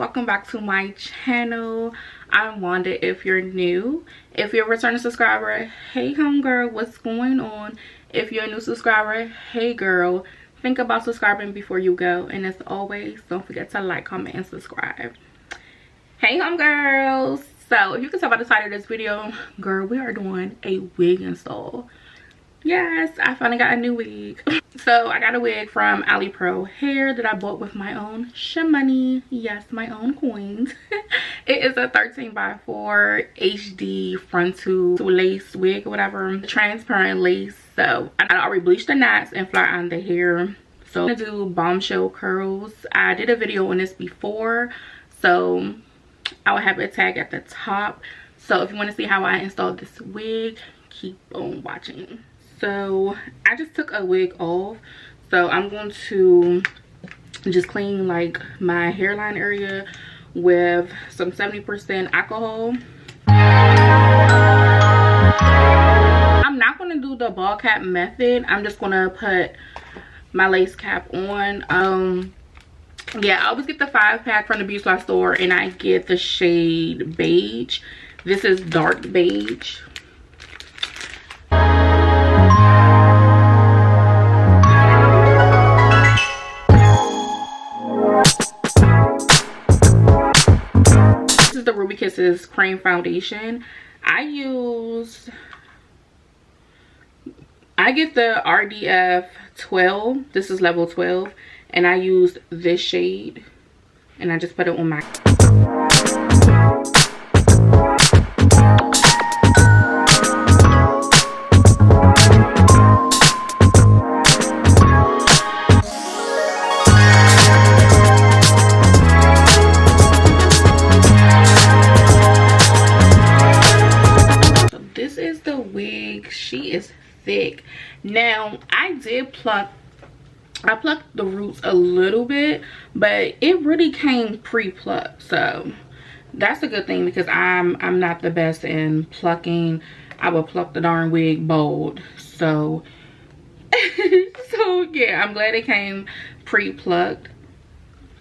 welcome back to my channel. I'm Wanda if you're new. If you're a returning subscriber, hey homegirl, what's going on? If you're a new subscriber, hey girl, think about subscribing before you go. And as always, don't forget to like, comment, and subscribe. Hey homegirls. So if you can tell by the title of this video, girl, we are doing a wig install. Yes, I finally got a new wig. So I got a wig from Alipearl hair that I bought with my own money. Yes, my own coins. It is a 13x4 HD frontal lace wig or whatever, transparent lace. So I already bleached the knots and flat ironed the hair. So I'm gonna do bombshell curls. I did a video on this before, so I will have a tag at the top. So if you want to see how I installed this wig, keep on watching. So I just took a wig off, so I'm going to just clean like my hairline area with some 70% alcohol. I'm not going to do the ball cap method. I'm just going to put my lace cap on. Yeah, I always get the 5-pack from the beauty supply store, and I get the shade beige. This is dark beige. The Ruby Kisses cream foundation. I get the RDF 12. This is level 12, and I used this shade, and I just put it on my she is thick. Now I plucked the roots a little bit, but it really came pre-plucked, so that's a good thing because I'm not the best in plucking. I will pluck the darn wig bald, so so yeah, I'm glad it came pre-plucked.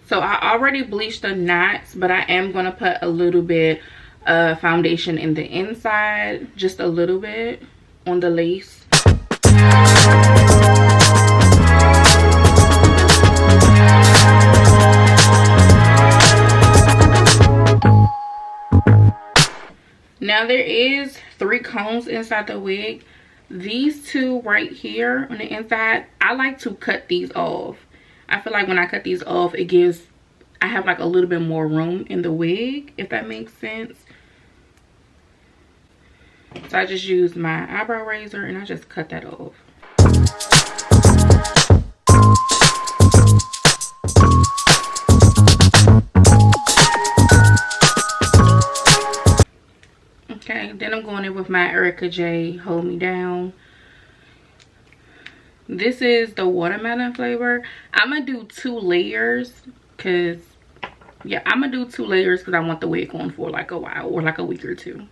So I already bleached the knots, but I am gonna put a little bit of foundation in the inside, just a little bit on the lace. Now there is 3 combs inside the wig. These 2 right here on the inside, I like to cut these off. I feel like when I cut these off, I have like a little bit more room in the wig, if that makes sense. So I just used my eyebrow razor and I just cut that off. Okay, then I'm going in with my Erica J Hold Me Down. This is the watermelon flavor. I'm gonna do 2 layers because, yeah, I'm gonna do 2 layers because I want the wig on for like a while, or like a week or 2.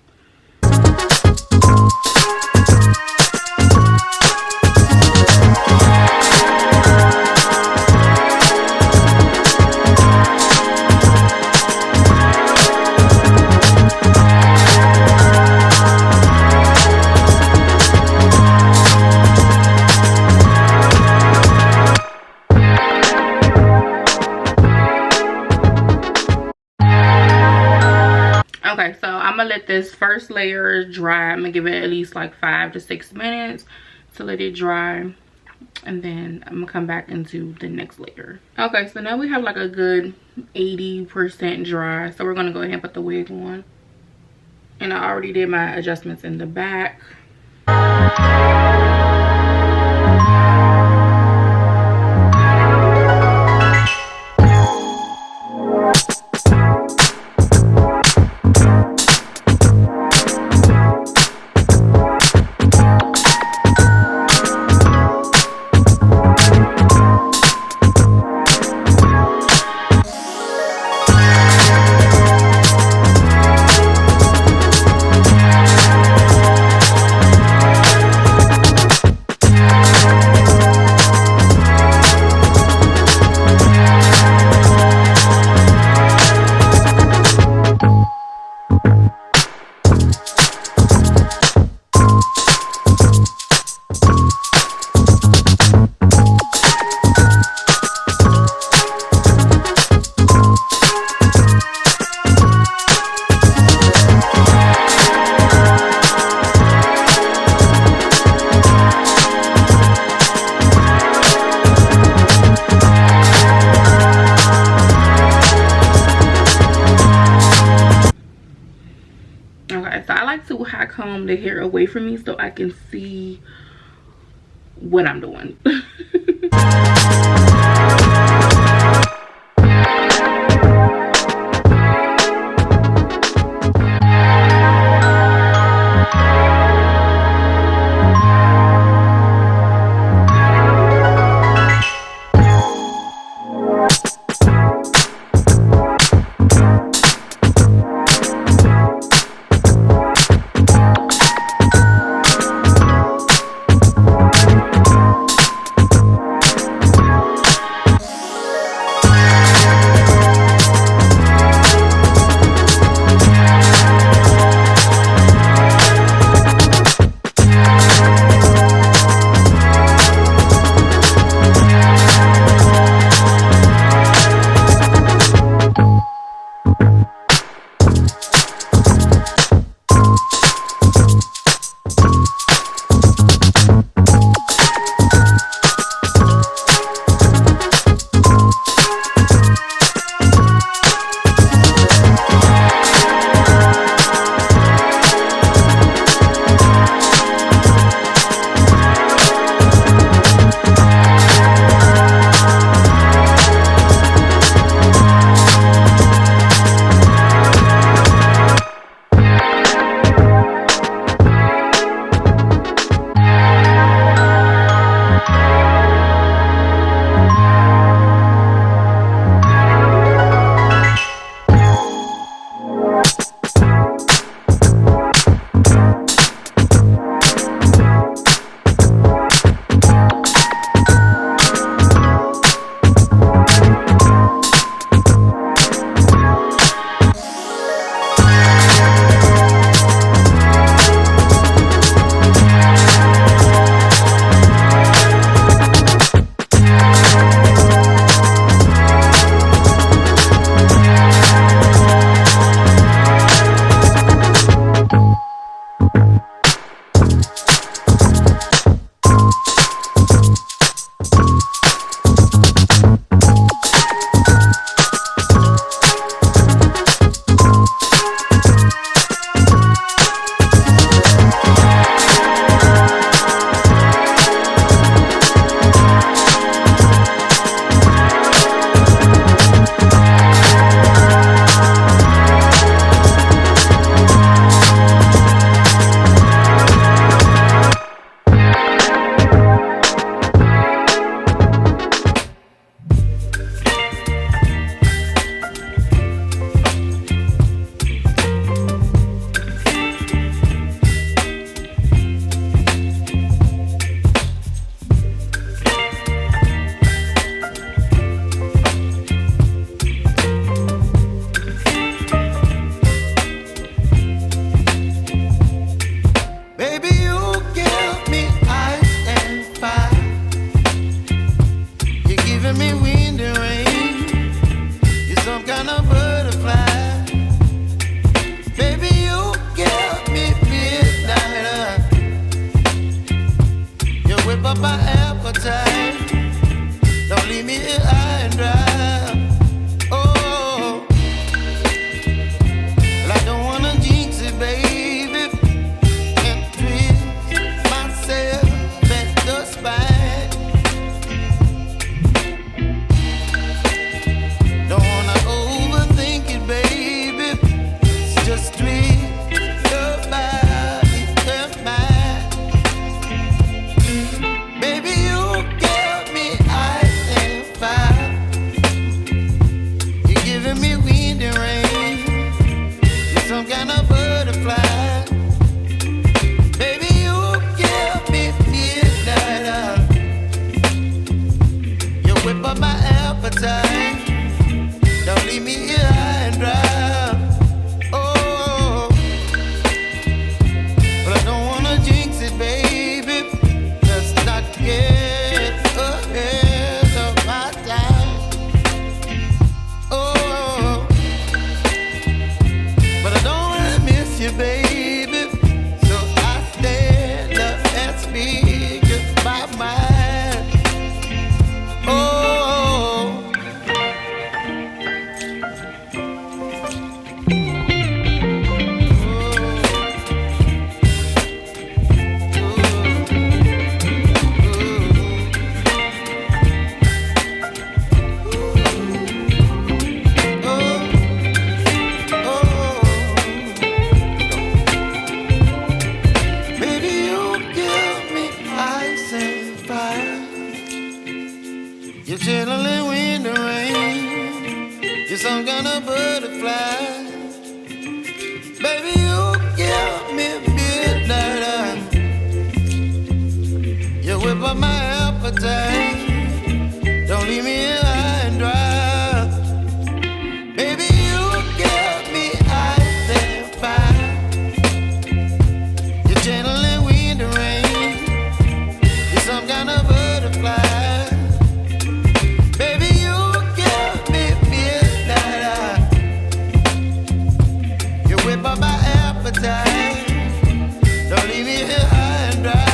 Okay, so I'm gonna let this first layer dry. I'm gonna give it at least like 5 to 6 minutes to let it dry, and then I'm gonna come back and do the next layer. Okay, so now we have like a good 80% dry, so we're gonna go ahead and put the wig on. And I already did my adjustments in the back. from me so I can see what I'm doing. some kind of butterfly. Baby, you give me midnight. You whip up my appetite. Don't leave me here high and dry. Baby, you give me ice and fire. You're channeling wind and rain. You're some kind of butterfly. Baby, you give me midnight. You whip up my appetite. Don't leave me here high and dry.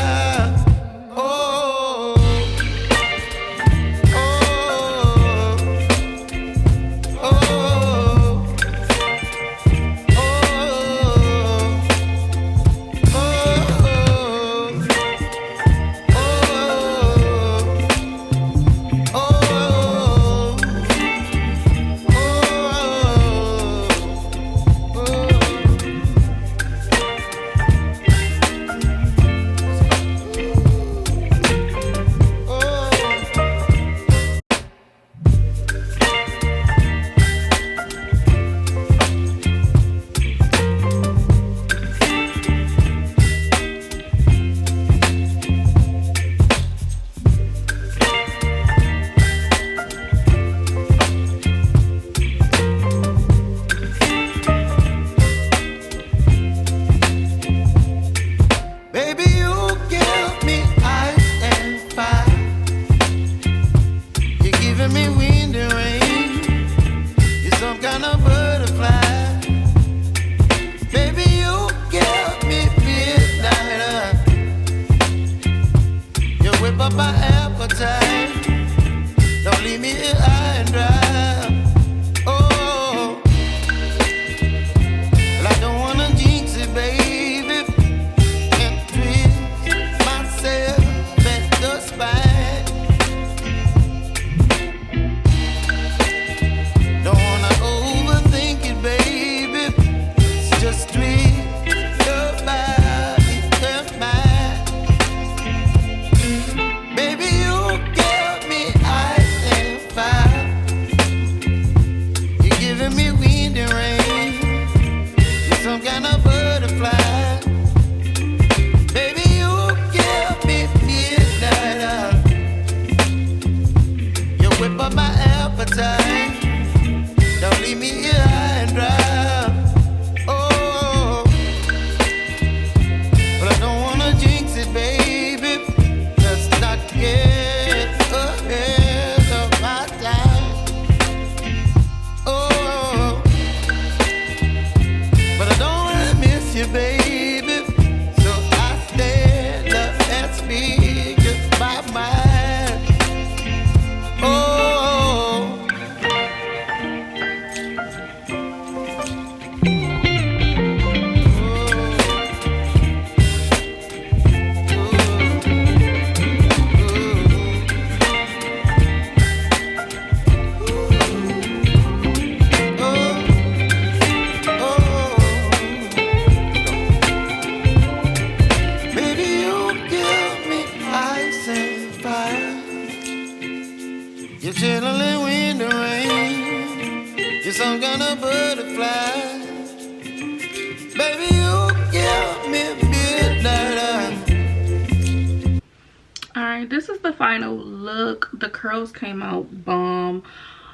This is the final look. The curls came out bomb.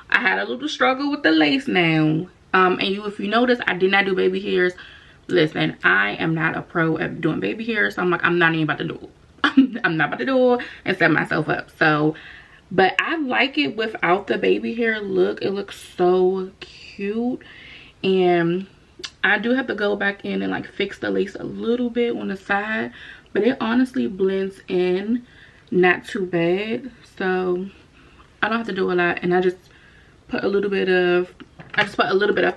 I had a little struggle with the lace now. And if you notice, I did not do baby hairs. Listen, I am not a pro at doing baby hairs, so I'm like, I'm not even about to do it. I'm not about to do it and set myself up. So, but I like it without the baby hair look. It looks so cute. And I do have to go back in and like fix the lace a little bit on the side, but it honestly blends in not too bad. So I don't have to do a lot, and I just put a little bit of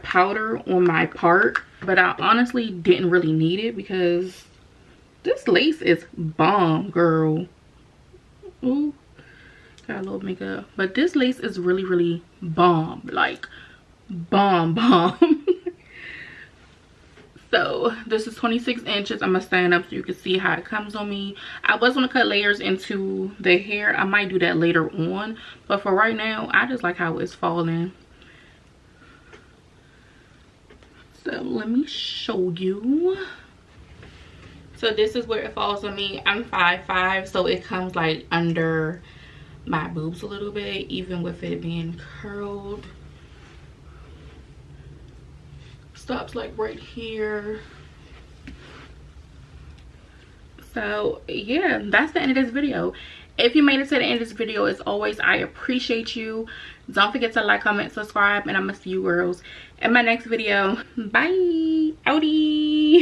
powder on my part, but I honestly didn't really need it because this lace is bomb, girl. Ooh, got a little makeup, but this lace is really bomb, like bomb. So this is 26 inches. I'm gonna stand up so you can see how it comes on me. I was gonna cut layers into the hair. I might do that later on, but for right now I just like how it's falling. let me show you. So this is where it falls on me. I'm 5'5", so it comes like under my boobs a little bit, even with it being curled. Stops like right here. So yeah, that's the end of this video. If you made it to the end of this video, as always, I appreciate you. Don't forget to like, comment, subscribe, and I'm gonna see you girls in my next video. Bye. Outie.